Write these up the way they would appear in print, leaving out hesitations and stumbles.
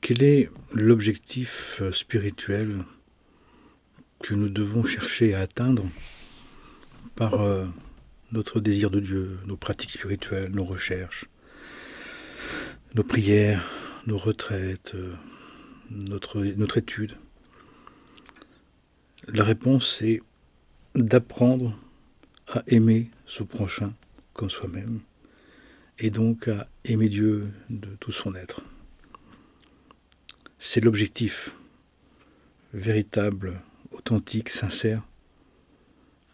Quel est l'objectif spirituel que nous devons chercher à atteindre par notre désir de Dieu, nos pratiques spirituelles, nos recherches, nos prières, nos retraites, notre étude? La réponse est d'apprendre à aimer son prochain comme soi-même, et donc à aimer Dieu de tout son être. C'est l'objectif véritable, authentique, sincère,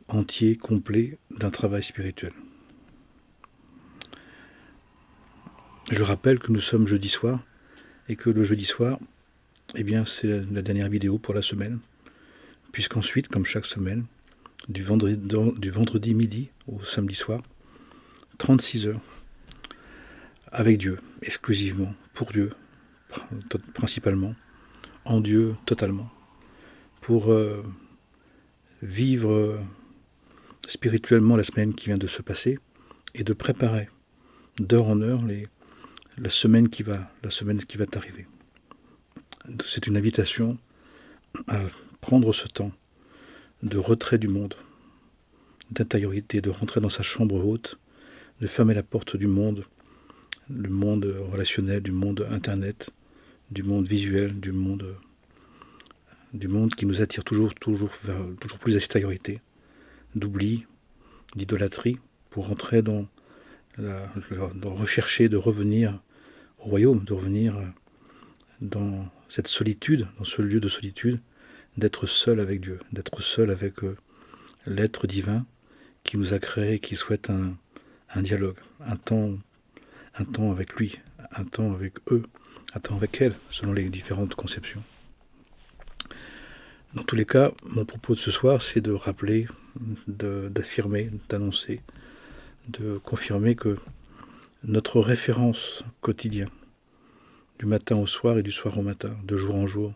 entier, complet d'un travail spirituel. Je rappelle que nous sommes jeudi soir et que le jeudi soir, eh bien, c'est la dernière vidéo pour la semaine, puisqu'ensuite, comme chaque semaine, du vendredi midi au samedi soir, 36 heures avec Dieu, exclusivement, pour Dieu, principalement, en Dieu totalement, pour vivre spirituellement la semaine qui vient de se passer et de préparer d'heure en heure la semaine qui va t'arriver. C'est une invitation à prendre ce temps de retrait du monde, d'intériorité, de rentrer dans sa chambre haute, de fermer la porte du monde, le monde relationnel, du monde internet, du monde visuel, du monde qui nous attire toujours plus d'extériorité, d'oubli, d'idolâtrie, pour rentrer dans rechercher de revenir au royaume, de revenir dans cette solitude, dans ce lieu de solitude, d'être seul avec Dieu, d'être seul avec l'être divin qui nous a créés, qui souhaite un dialogue, un temps avec lui, un temps avec eux, un temps avec elle, selon les différentes conceptions. Dans tous les cas, mon propos de ce soir, c'est de rappeler, d'affirmer, d'annoncer, de confirmer que notre référence quotidienne, du matin au soir et du soir au matin, de jour en jour,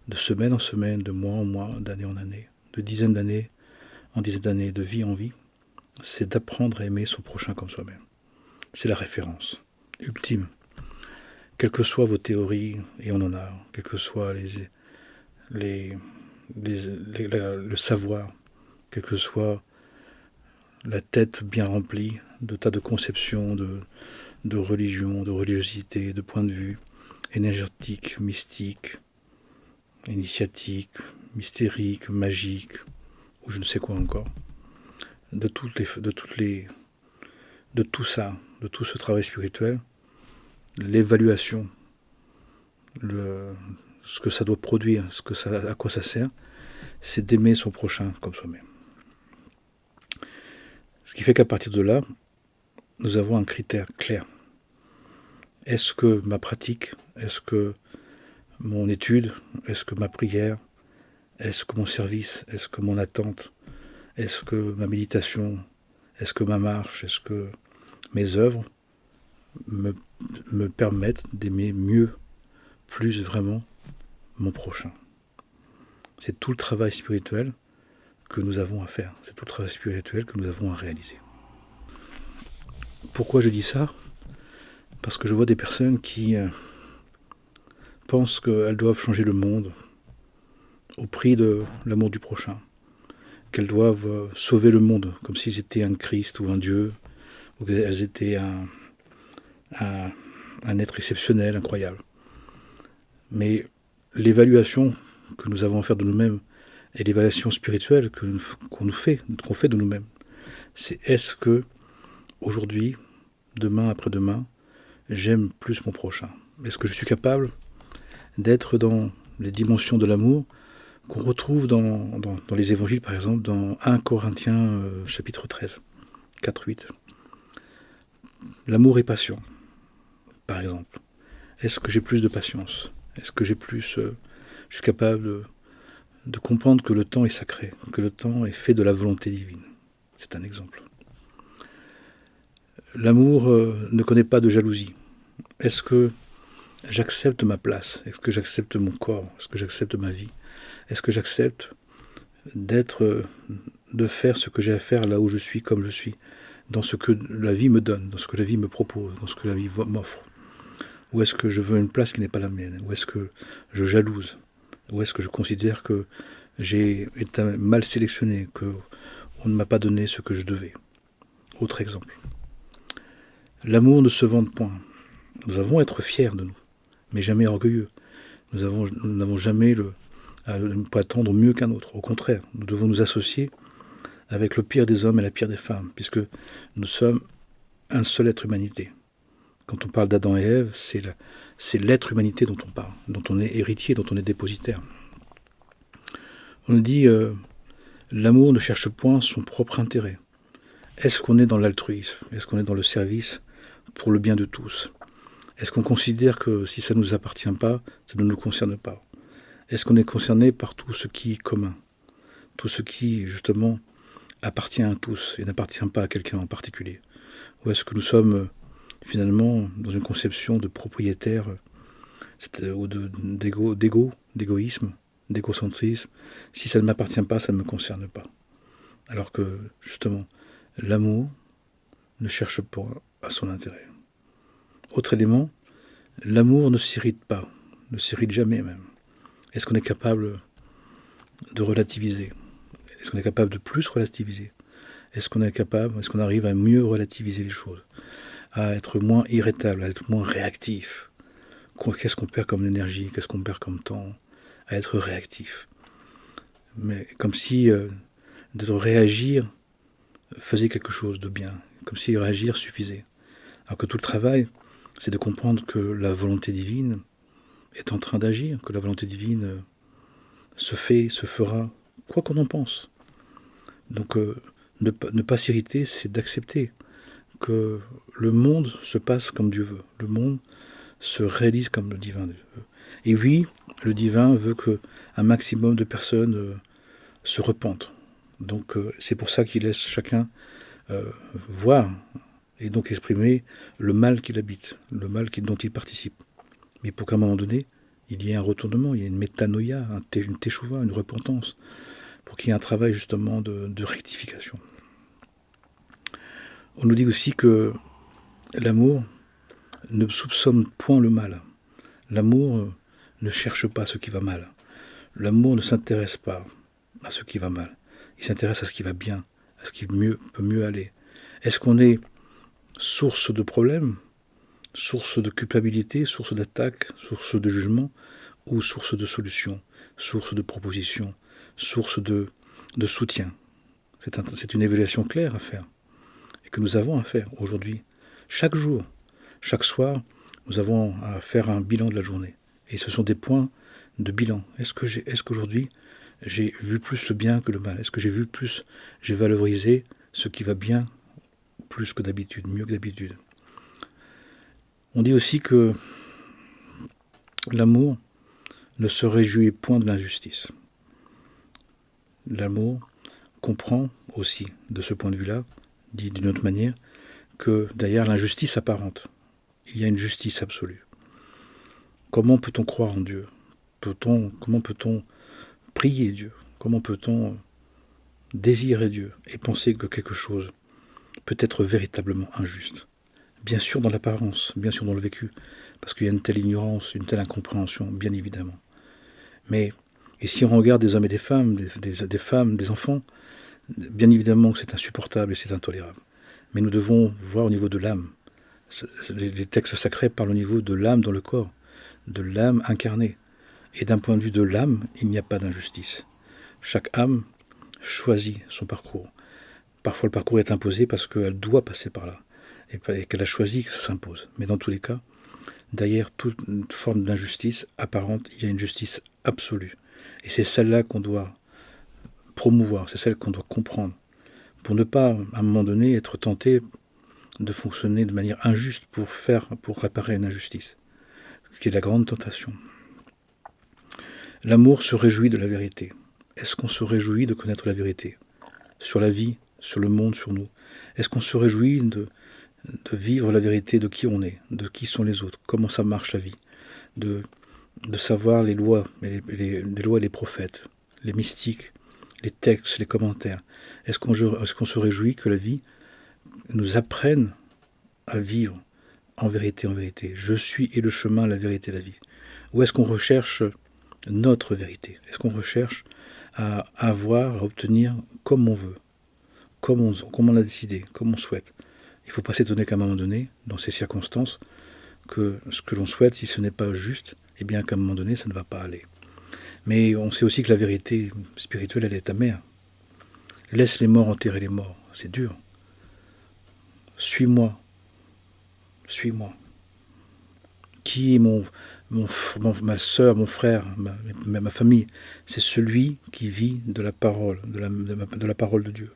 de semaine en semaine, de mois en mois, d'année en année, de dizaines d'années en dizaines d'années, de vie en vie, c'est d'apprendre à aimer son prochain comme soi-même. C'est la référence ultime. Quelles que soient vos théories, et on en a, quels que soient le savoir, quelle que soit la tête bien remplie de tas de conceptions, de religion, de religiosité, de points de vue énergétiques, mystiques, initiatiques, mystériques, magiques, ou je ne sais quoi encore, de tout ça, de tout ce travail spirituel, l'évaluation, ce que ça doit produire, à quoi ça sert, c'est d'aimer son prochain comme soi-même. Ce qui fait qu'à partir de là, nous avons un critère clair. Est-ce que ma pratique, est-ce que mon étude, est-ce que ma prière, est-ce que mon service, est-ce que mon attente, est-ce que ma méditation, est-ce que ma marche, est-ce que mes œuvres me permettent d'aimer mieux, plus vraiment mon prochain? C'est tout le travail spirituel que nous avons à faire. C'est tout le travail spirituel que nous avons à réaliser. Pourquoi je dis ça? Parce que je vois des personnes qui pensent qu'elles doivent changer le monde au prix de l'amour du prochain, qu'elles doivent sauver le monde, comme s'ils étaient un Christ ou un Dieu, ou qu'elles étaient un être exceptionnel, incroyable. Mais l'évaluation que nous avons à faire de nous-mêmes et l'évaluation spirituelle qu'on fait de nous-mêmes, c'est est-ce que aujourd'hui, demain, après-demain, j'aime plus mon prochain? Est-ce que je suis capable d'être dans les dimensions de l'amour qu'on retrouve dans les évangiles, par exemple, dans 1 Corinthiens chapitre 13, 4-8. L'amour et passion, par exemple. Est-ce que j'ai plus de patience? Est-ce que je suis capable de comprendre que le temps est sacré, que le temps est fait de la volonté divine? C'est un exemple. L'amour ne connaît pas de jalousie. Est-ce que j'accepte ma place? Est-ce que j'accepte mon corps? Est-ce que j'accepte ma vie? Est-ce que j'accepte de faire ce que j'ai à faire là où je suis, comme je suis, dans ce que la vie me donne, dans ce que la vie me propose, dans ce que la vie m'offre? Ou est-ce que je veux une place qui n'est pas la mienne? Ou est-ce que je jalouse? Ou est-ce que je considère que j'ai été mal sélectionné, qu'on ne m'a pas donné ce que je devais? Autre exemple. L'amour ne se vante point. Nous avons à être fiers de nous, mais jamais orgueilleux. Nous n'avons jamais à ne pas attendre mieux qu'un autre. Au contraire, nous devons nous associer avec le pire des hommes et la pire des femmes, puisque nous sommes un seul être humanité. Quand on parle d'Adam et Ève, c'est l'être humanité dont on parle, dont on est héritier, dont on est dépositaire. On nous dit l'amour ne cherche point son propre intérêt. Est-ce qu'on est dans l'altruisme? Est-ce qu'on est dans le service pour le bien de tous? Est-ce qu'on considère que si ça ne nous appartient pas, ça ne nous concerne pas? Est-ce qu'on est concerné par tout ce qui est commun? Tout ce qui, justement, appartient à tous et n'appartient pas à quelqu'un en particulier? Ou est-ce que nous sommes finalement dans une conception de propriétaire ou d'égoïsme, d'égocentrisme? Si ça ne m'appartient pas, ça ne me concerne pas. Alors que, justement, l'amour ne cherche pas à son intérêt. Autre élément, l'amour ne s'irrite pas, ne s'irrite jamais même. Est-ce qu'on est capable de relativiser? Est-ce qu'on est capable de plus relativiser? Est-ce qu'on arrive à mieux relativiser les choses? À être moins irritable, à être moins réactif? Qu'est-ce qu'on perd comme énergie? Qu'est-ce qu'on perd comme temps? À être réactif. Mais comme si de réagir faisait quelque chose de bien, comme si réagir suffisait. Alors que tout le travail, c'est de comprendre que la volonté divine est en train d'agir, que la volonté divine se fera, quoi qu'on en pense. Donc ne pas s'irriter, c'est d'accepter que le monde se passe comme Dieu veut. Le monde se réalise comme le divin veut. Et oui, le divin veut qu'un maximum de personnes se repentent. Donc c'est pour ça qu'il laisse chacun voir et donc exprimer le mal qu'il habite, le mal dont il participe. Mais pour qu'à un moment donné, il y ait un retournement, il y ait une métanoïa, une teshuva, une repentance, pour qu'il y ait un travail justement de rectification. On nous dit aussi que l'amour ne soupçonne point le mal. L'amour ne cherche pas ce qui va mal. L'amour ne s'intéresse pas à ce qui va mal. Il s'intéresse à ce qui va bien, à ce qui peut mieux aller. Est-ce qu'on est source de problèmes, source de culpabilité, source d'attaque, source de jugement, ou source de solution, source de proposition, source de soutien? C'est une évaluation claire à faire, et que nous avons à faire aujourd'hui. Chaque jour, chaque soir, nous avons à faire un bilan de la journée. Et ce sont des points de bilan. Est-ce qu'aujourd'hui, j'ai vu plus le bien que le mal? Est-ce que j'ai valorisé ce qui va bien plus que d'habitude, mieux que d'habitude? On dit aussi que l'amour ne se réjouit point de l'injustice. L'amour comprend aussi, de ce point de vue-là, dit d'une autre manière, que derrière l'injustice apparente, il y a une justice absolue. Comment peut-on croire en Dieu? Comment peut-on prier Dieu? Comment peut-on désirer Dieu et penser que quelque chose peut être véritablement injuste? Bien sûr dans l'apparence, bien sûr dans le vécu, parce qu'il y a une telle ignorance, une telle incompréhension, bien évidemment. Mais, et si on regarde des hommes et des femmes, des femmes, des enfants, bien évidemment que c'est insupportable et c'est intolérable. Mais nous devons voir au niveau de l'âme. Les textes sacrés parlent au niveau de l'âme dans le corps, de l'âme incarnée. Et d'un point de vue de l'âme, il n'y a pas d'injustice. Chaque âme choisit son parcours. Parfois le parcours est imposé parce qu'elle doit passer par là, et qu'elle a choisi que ça s'impose. Mais dans tous les cas, derrière toute forme d'injustice apparente, il y a une justice absolue. Et c'est celle-là qu'on doit promouvoir, c'est celle qu'on doit comprendre, pour ne pas, à un moment donné, être tenté de fonctionner de manière injuste pour réparer une injustice, ce qui est la grande tentation. L'amour se réjouit de la vérité. Est-ce qu'on se réjouit de connaître la vérité sur la vie, sur le monde, sur nous? Est-ce qu'on se réjouit de vivre la vérité de qui on est, de qui sont les autres, comment ça marche la vie, de savoir les lois, les lois et les prophètes, les mystiques, les textes, les commentaires? Est-ce qu'on se réjouit que la vie nous apprenne à vivre en vérité, je suis et le chemin, la vérité, la vie. Ou est-ce qu'on recherche notre vérité? Est-ce qu'on recherche à avoir, à obtenir comme on veut, comme on a décidé, comme on souhaite? Il ne faut pas s'étonner qu'à un moment donné, dans ces circonstances, que ce que l'on souhaite, si ce n'est pas juste, eh bien qu'à un moment donné, ça ne va pas aller. Mais on sait aussi que la vérité spirituelle, elle est amère. Laisse les morts enterrer les morts, c'est dur. Suis-moi, suis-moi. Qui est ma soeur, mon frère, ma famille? C'est celui qui vit de la parole, de la parole de Dieu.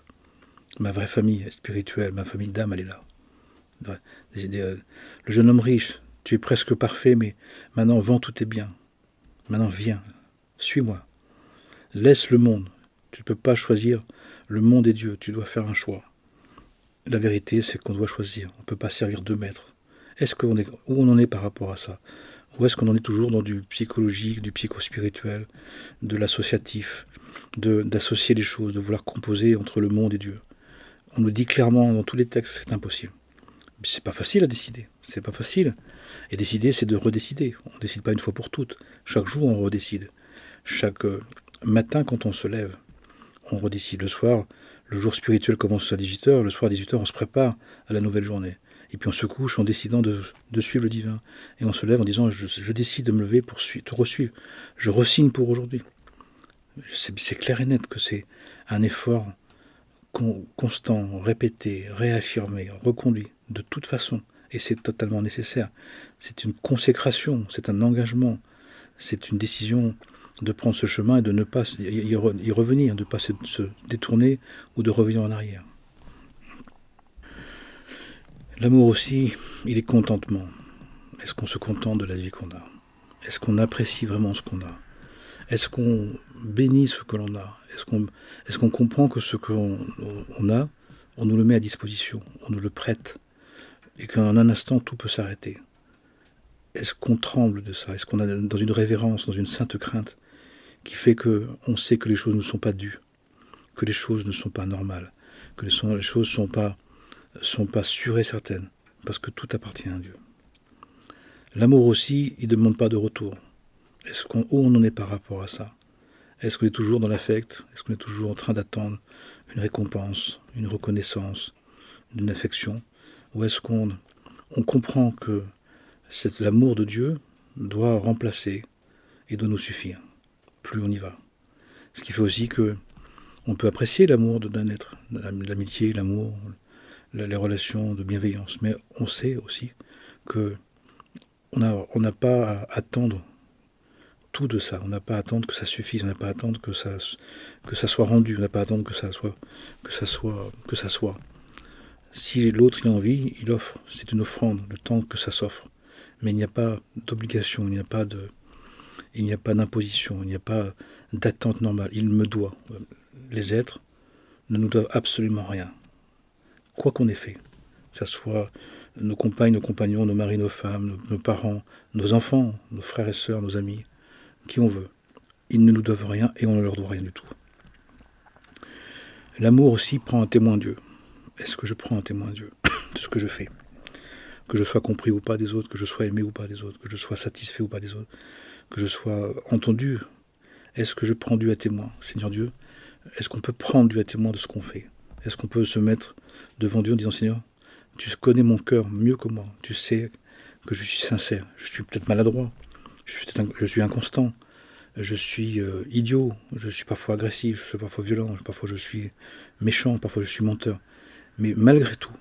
Ma vraie famille spirituelle, ma famille d'âme, elle est là. Le jeune homme riche, tu es presque parfait, mais maintenant vends tous tes biens. Maintenant viens, suis-moi. Laisse le monde. Tu ne peux pas choisir le monde et Dieu, tu dois faire un choix. La vérité, c'est qu'on doit choisir. On ne peut pas servir deux maîtres. Où on en est par rapport à ça? Ou est-ce qu'on en est toujours dans du psychologique, du psychospirituel, de l'associatif, d'associer les choses, de vouloir composer entre le monde et Dieu? On nous dit clairement dans tous les textes que c'est impossible. C'est pas facile à décider, c'est pas facile. Et décider, c'est de redécider. On ne décide pas une fois pour toutes. Chaque jour, on redécide. Chaque matin, quand on se lève, on redécide. Le soir, le jour spirituel commence à 18h. Le soir, à 18h, on se prépare à la nouvelle journée. Et puis on se couche en décidant de suivre le divin. Et on se lève en disant, je décide de me lever pour te re-suivre. Je re-signe pour aujourd'hui. C'est clair et net que c'est un effort constant, répété, réaffirmé, reconduit, de toute façon. Et c'est totalement nécessaire. C'est une consécration, c'est un engagement, c'est une décision de prendre ce chemin et de ne pas y revenir, de ne pas se détourner ou de revenir en arrière. L'amour aussi, il est contentement. Est-ce qu'on se contente de la vie qu'on a? Est-ce qu'on apprécie vraiment ce qu'on a? Est-ce qu'on bénit ce que l'on a? Est-ce qu'on comprend que ce qu'on a, on nous le met à disposition, on nous le prête, et qu'en un instant, tout peut s'arrêter? Est-ce qu'on tremble de ça? Est-ce qu'on est dans une révérence, dans une sainte crainte, qui fait qu'on sait que les choses ne sont pas dues, que les choses ne sont pas normales, que les choses ne sont pas sûres et certaines, parce que tout appartient à Dieu. L'amour aussi, il ne demande pas de retour. Où on en est par rapport à ça? Est-ce qu'on est toujours dans l'affect? Est-ce qu'on est toujours en train d'attendre une récompense, une reconnaissance, une affection? Ou est-ce qu'on comprend que l'amour de Dieu doit remplacer et doit nous suffire? Plus on y va. Ce qui fait aussi que on peut apprécier l'amour d'un être, l'amitié, l'amour, les relations de bienveillance. Mais on sait aussi que on n'a pas à attendre tout de ça. On n'a pas à attendre que ça suffise. On n'a pas à attendre que ça soit rendu. On n'a pas à attendre que ça soit. Si l'autre il a envie, il offre. C'est une offrande, le temps que ça s'offre. Mais il n'y a pas d'obligation, il n'y a pas d'imposition, il n'y a pas d'attente normale. Il me doit. Les êtres ne nous doivent absolument rien. Quoi qu'on ait fait. Que ce soit nos compagnes, nos compagnons, nos maris, nos femmes, nos parents, nos enfants, nos frères et sœurs, nos amis, qui on veut. Ils ne nous doivent rien et on ne leur doit rien du tout. L'amour aussi prend un témoin Dieu. Est-ce que je prends un témoin Dieu de ce que je fais? Que je sois compris ou pas des autres, que je sois aimé ou pas des autres, que je sois satisfait ou pas des autres, que je sois entendu. Est-ce que je prends Dieu à témoin? Seigneur Dieu, est-ce qu'on peut prendre Dieu à témoin de ce qu'on fait? Est-ce qu'on peut se mettre devant Dieu en disant, Seigneur, tu connais mon cœur mieux que moi, tu sais que je suis sincère, je suis peut-être maladroit, je suis inconstant, je suis idiot, je suis parfois agressif, je suis parfois violent, parfois je suis méchant, parfois je suis menteur. Mais malgré tout,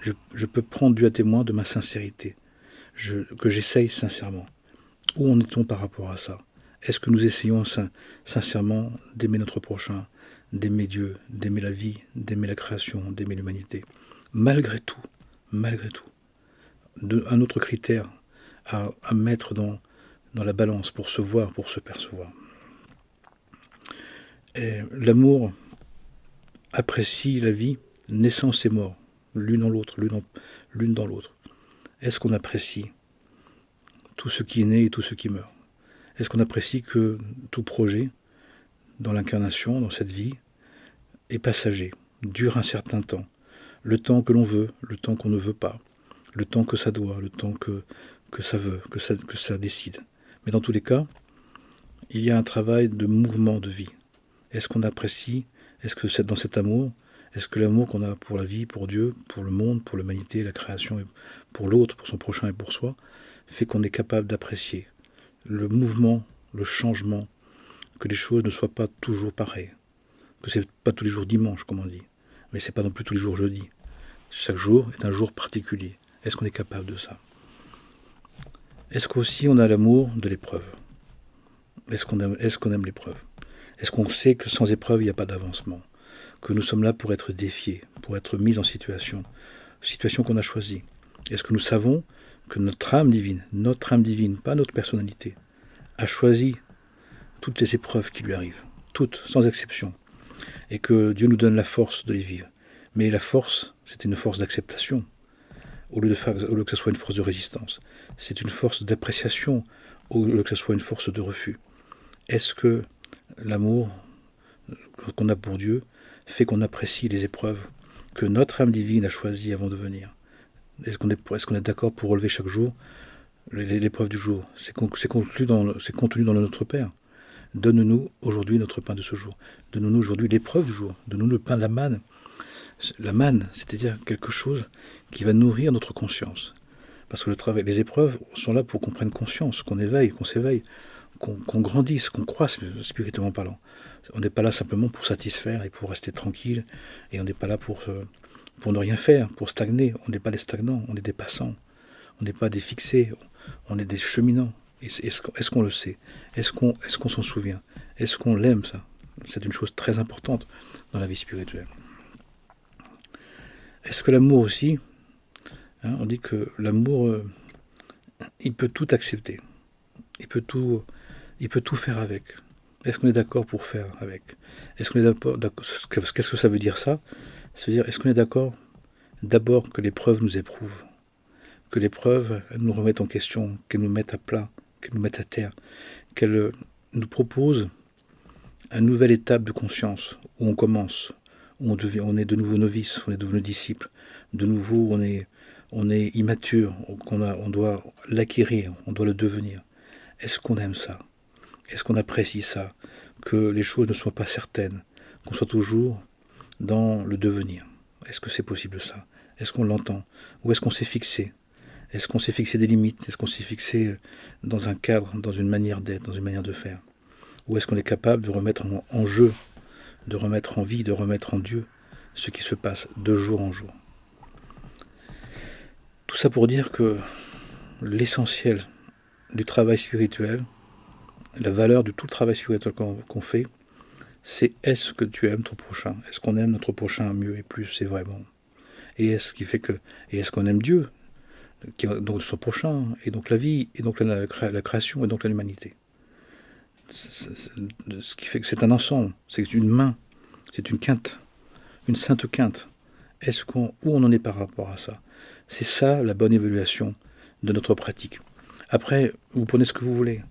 je peux prendre Dieu à témoin de ma sincérité, que j'essaye sincèrement. Où en est-on par rapport à ça? Est-ce que nous essayons sincèrement d'aimer notre prochain, d'aimer Dieu, d'aimer la vie, d'aimer la création, d'aimer l'humanité? Malgré tout, un autre critère à mettre dans la balance pour se voir, pour se percevoir. L'amour apprécie la vie, naissance et mort, l'une dans l'autre. Est-ce qu'on apprécie tout ce qui est né et tout ce qui meurt? Est-ce qu'on apprécie que tout projet dans l'incarnation, dans cette vie, est passager, dure un certain temps? Le temps que l'on veut, le temps qu'on ne veut pas, le temps que ça doit, le temps que ça veut, que ça décide. Mais dans tous les cas, il y a un travail de mouvement de vie. Est-ce qu'on apprécie, est-ce que c'est dans cet amour, est-ce que l'amour qu'on a pour la vie, pour Dieu, pour le monde, pour l'humanité, la création, pour l'autre, pour son prochain et pour soi, fait qu'on est capable d'apprécier le mouvement, le changement, que les choses ne soient pas toujours pareilles, que c'est pas tous les jours dimanche, comme on dit, mais c'est pas non plus tous les jours jeudi. Chaque jour est un jour particulier. Est-ce qu'on est capable de ça? Est-ce qu'aussi on a l'amour de l'épreuve? Est-ce qu'on aime l'épreuve? Est-ce qu'on sait que sans épreuve, il n'y a pas d'avancement? Que nous sommes là pour être défiés, pour être mis en situation qu'on a choisie? Est-ce que nous savons que notre âme divine, pas notre personnalité, a choisi toutes les épreuves qui lui arrivent, toutes, sans exception, et que Dieu nous donne la force de les vivre? Mais la force, c'est une force d'acceptation, au lieu que ce soit une force de résistance. C'est une force d'appréciation, au lieu que ce soit une force de refus. Est-ce que l'amour qu'on a pour Dieu fait qu'on apprécie les épreuves que notre âme divine a choisies avant de venir? Est-ce qu'on est d'accord pour relever chaque jour l'épreuve du jour? C'est contenu dans le Notre Père. Donne-nous aujourd'hui notre pain de ce jour. Donne-nous aujourd'hui l'épreuve du jour. Donne-nous le pain de la manne. La manne, c'est-à-dire quelque chose qui va nourrir notre conscience. Parce que les épreuves sont là pour qu'on prenne conscience, qu'on éveille, qu'on s'éveille, qu'on grandisse, qu'on croisse spirituellement parlant. On n'est pas là simplement pour satisfaire et pour rester tranquille, et on n'est pas là pour ne rien faire, pour stagner. On n'est pas des stagnants, on est des passants. On n'est pas des fixés, on est des cheminants. Est-ce qu'on le sait? Est-ce qu'on s'en souvient? Est-ce qu'on l'aime, ça? C'est une chose très importante dans la vie spirituelle. Est-ce que l'amour aussi, on dit que l'amour, il peut tout accepter. Il peut tout faire avec. Est-ce qu'on est d'accord pour faire avec? Est-ce qu'on est d'accord? Qu'est-ce que ça veut dire ça? Ça veut dire, est-ce qu'on est d'accord d'abord que l'épreuve nous éprouve, que l'épreuve nous remette en question, qu'elle nous mette à plat, qu'elle nous mette à terre, qu'elle nous propose une nouvelle étape de conscience, où on commence, où on est de nouveau novice, on est devenu disciple, de nouveau on est immature, on doit l'acquérir, on doit le devenir. Est-ce qu'on aime ça? Est-ce qu'on apprécie ça? Que les choses ne soient pas certaines, qu'on soit toujours dans le devenir. Est-ce que c'est possible ça? Est-ce qu'on l'entend? Ou est-ce qu'on s'est fixé? Est-ce qu'on s'est fixé des limites? Est-ce qu'on s'est fixé dans un cadre, dans une manière d'être, dans une manière de faire? Ou est-ce qu'on est capable de remettre en jeu, de remettre en vie, de remettre en Dieu ce qui se passe de jour en jour? Tout ça pour dire que l'essentiel du travail spirituel, la valeur de tout le travail spirituel qu'on fait, c'est est-ce que tu aimes ton prochain? Est-ce qu'on aime notre prochain mieux et plus, c'est vraiment? Et est-ce qu'on aime Dieu, donc son prochain, et donc la vie, et donc la création, et donc l'humanité? Ce qui fait que c'est un ensemble, c'est une main, c'est une quinte, une sainte quinte. Où on en est par rapport à ça? C'est ça la bonne évaluation de notre pratique. Après, vous prenez ce que vous voulez,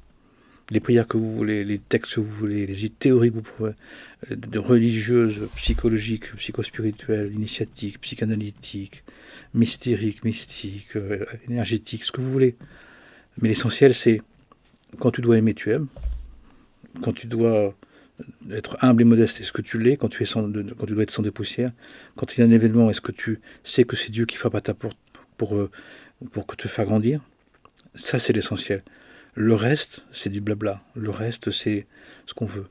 les prières que vous voulez, les textes que vous voulez, les théories que vous pouvez, religieuses, psychologiques, psychospirituelles, initiatiques, psychanalytiques, mystiques, énergétiques, ce que vous voulez. Mais l'essentiel, c'est quand tu dois aimer, tu aimes. Quand tu dois être humble et modeste, est-ce que tu l'es? Quand tu dois être sans des poussières, quand il y a un événement, est-ce que tu sais que c'est Dieu qui frappe à ta porte pour te faire grandir? Ça, c'est l'essentiel. Le reste, c'est du blabla. Le reste, c'est ce qu'on veut.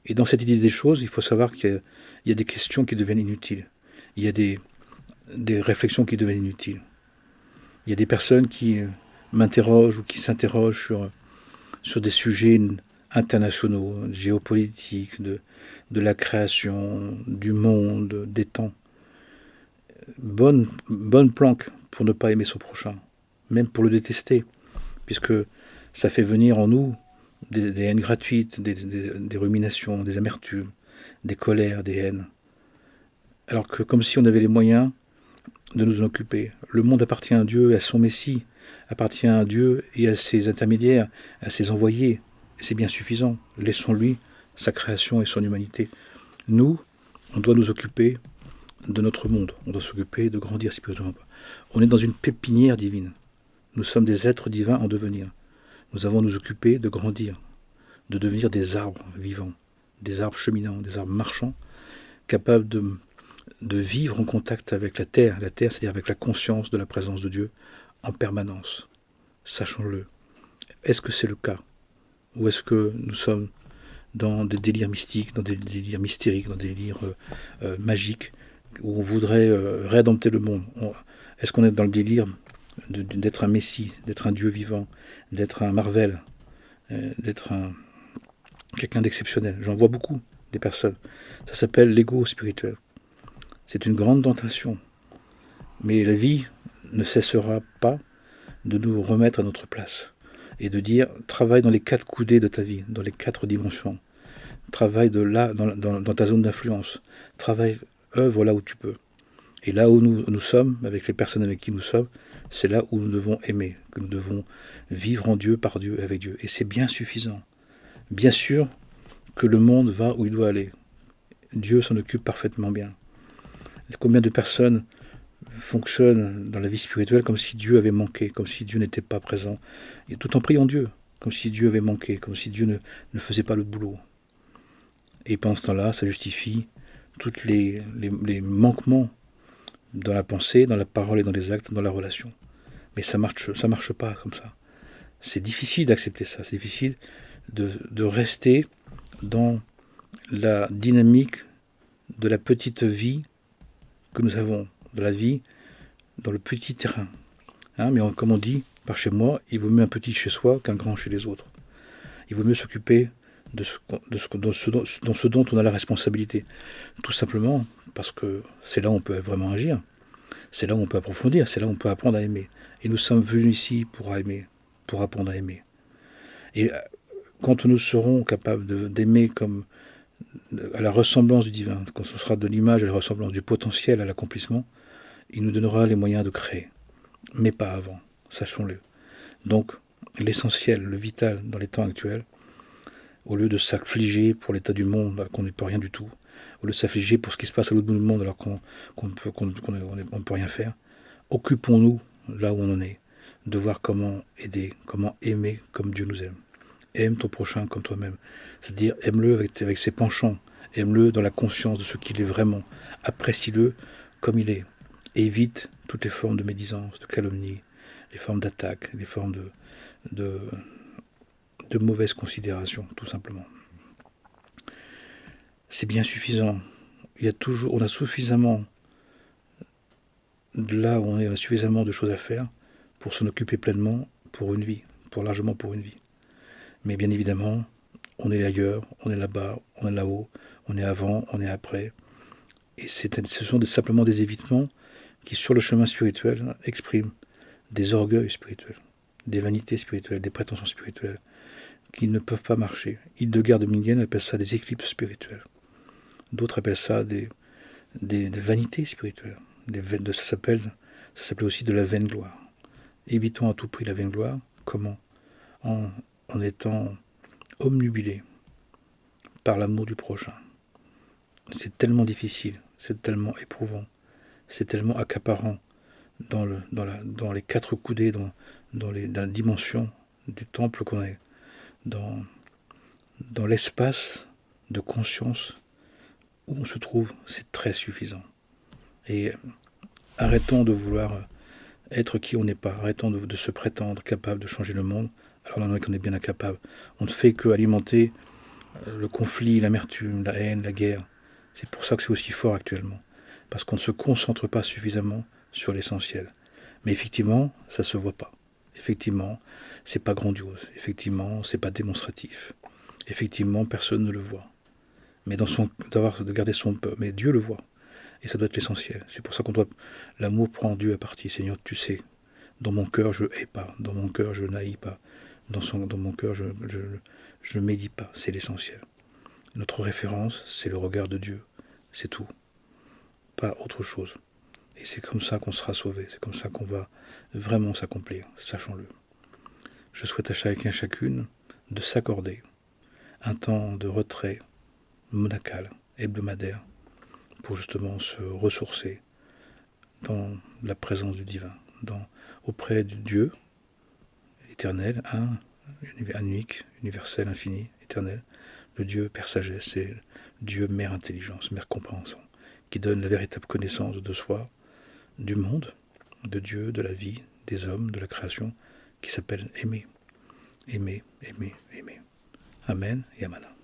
Et dans cette idée des choses, il faut savoir qu'il y a des questions qui deviennent inutiles. Il y a des réflexions qui deviennent inutiles. Il y a des personnes qui m'interrogent ou qui s'interrogent sur des sujets internationaux, géopolitiques, de la création, du monde, des temps. Bonne planque pour ne pas aimer son prochain, même pour le détester, puisque ça fait venir en nous des haines gratuites, des ruminations, des amertumes, des colères, des haines. Alors que comme si on avait les moyens de nous en occuper. Le monde appartient à Dieu et à son Messie, appartient à Dieu et à ses intermédiaires, à ses envoyés. Et c'est bien suffisant. Laissons-lui sa création et son humanité. Nous, on doit nous occuper de notre monde. On doit s'occuper de grandir spirituellement. On est dans une pépinière divine. Nous sommes des êtres divins en devenir. Nous avons à nous occuper de grandir, de devenir des arbres vivants, des arbres cheminants, des arbres marchants, capables de vivre en contact avec la terre, c'est-à-dire avec la conscience de la présence de Dieu en permanence. Sachons-le. Est-ce que c'est le cas? Ou est-ce que nous sommes dans des délires mystiques, dans des délires mystériques, dans des délires magiques, où on voudrait réadapter le monde? Est-ce qu'on est dans le délire d'être un Messie, d'être un Dieu vivant, d'être un Marvel, d'être quelqu'un d'exceptionnel? J'en vois beaucoup, des personnes. Ça s'appelle l'ego spirituel. C'est une grande tentation. Mais la vie ne cessera pas de nous remettre à notre place et de dire travaille dans les 4 coudées de ta vie, dans les 4 dimensions. Travaille de là, dans ta zone d'influence. Travaille, œuvre là où tu peux. Et là où nous sommes, avec les personnes avec qui nous sommes, c'est là où nous devons aimer, que nous devons vivre en Dieu, par Dieu, avec Dieu. Et c'est bien suffisant. Bien sûr que le monde va où il doit aller. Dieu s'en occupe parfaitement bien. Combien de personnes fonctionnent dans la vie spirituelle comme si Dieu avait manqué, comme si Dieu n'était pas présent, et tout en priant Dieu, comme si Dieu avait manqué, comme si Dieu ne faisait pas le boulot. Et pendant ce temps-là, ça justifie tous les manquements dans la pensée, dans la parole et dans les actes, dans la relation. Mais ça marche pas comme ça. C'est difficile d'accepter ça, c'est difficile de rester dans la dynamique de la petite vie que nous avons, de la vie dans le petit terrain. Mais comme on dit, par chez moi, il vaut mieux un petit chez soi qu'un grand chez les autres. Il vaut mieux s'occuper de ce dont on a la responsabilité. Tout simplement parce que c'est là où on peut vraiment agir. C'est là où on peut approfondir, c'est là où on peut apprendre à aimer. Et nous sommes venus ici pour aimer, pour apprendre à aimer. Et quand nous serons capables d'aimer comme à la ressemblance du divin, quand ce sera de l'image à la ressemblance du potentiel à l'accomplissement, il nous donnera les moyens de créer. Mais pas avant, sachons-le. Donc, l'essentiel, le vital dans les temps actuels, au lieu de s'affliger pour l'état du monde alors qu'on ne peut rien du tout, au lieu de s'affliger pour ce qui se passe à l'autre bout du monde alors qu'on ne peut rien faire, occupons-nous là où on en est, de voir comment aider, comment aimer comme Dieu nous aime. Aime ton prochain comme toi-même. C'est-à-dire, aime-le avec ses penchants, aime-le dans la conscience de ce qu'il est vraiment, apprécie-le comme il est. Évite toutes les formes de médisance, de calomnie, les formes d'attaque, les formes de mauvaise considération, tout simplement. C'est bien suffisant. On a suffisamment, là où on est, on a suffisamment de choses à faire pour s'en occuper pleinement pour une vie, largement pour une vie. Mais bien évidemment, on est ailleurs, on est là-bas, on est là-haut, on est avant, on est après. Et ce sont simplement des évitements qui, sur le chemin spirituel, expriment des orgueils spirituels, des vanités spirituelles, des prétentions spirituelles, qui ne peuvent pas marcher. Hildegard de Bingen appelle ça des éclipses spirituelles. D'autres appellent ça des vanités spirituelles. Ça s'appelle aussi de la vaine gloire. Évitons à tout prix la vaine gloire. Comment? En étant omnubilé par l'amour du prochain. C'est tellement difficile, c'est tellement éprouvant, c'est tellement accaparant dans les 4 coudées, dans la dimension du temple qu'on est, dans l'espace de conscience où on se trouve, c'est très suffisant. Et arrêtons de vouloir être qui on n'est pas, arrêtons de se prétendre capable de changer le monde, alors là on est bien incapable. On ne fait qu'alimenter le conflit, l'amertume, la haine, la guerre. C'est pour ça que c'est aussi fort actuellement, parce qu'on ne se concentre pas suffisamment sur l'essentiel. Mais effectivement, ça ne se voit pas. Effectivement, c'est pas grandiose. Effectivement, c'est pas démonstratif. Effectivement, personne ne le voit. Mais de garder son peuple. Mais Dieu le voit. Et ça doit être l'essentiel. C'est pour ça l'amour prend Dieu à partie. Seigneur, tu sais, dans mon cœur, je hais pas. Dans mon cœur, je n'haïs pas. Dans mon cœur, je ne médis pas. C'est l'essentiel. Notre référence, c'est le regard de Dieu. C'est tout. Pas autre chose. Et c'est comme ça qu'on sera sauvé. C'est comme ça qu'on va vraiment s'accomplir. Sachons-le. Je souhaite à chacun et chacune de s'accorder un temps de retrait monacal, hebdomadaire, pour justement se ressourcer dans la présence du divin, auprès du Dieu éternel, un unique, universel, infini, éternel, le Dieu Père Sagesse, c'est le Dieu Mère Intelligence, Mère Compréhension, qui donne la véritable connaissance de soi, du monde, de Dieu, de la vie, des hommes, de la création, qui s'appelle aimer. Aimer, aimer, aimer. Amen et Amen.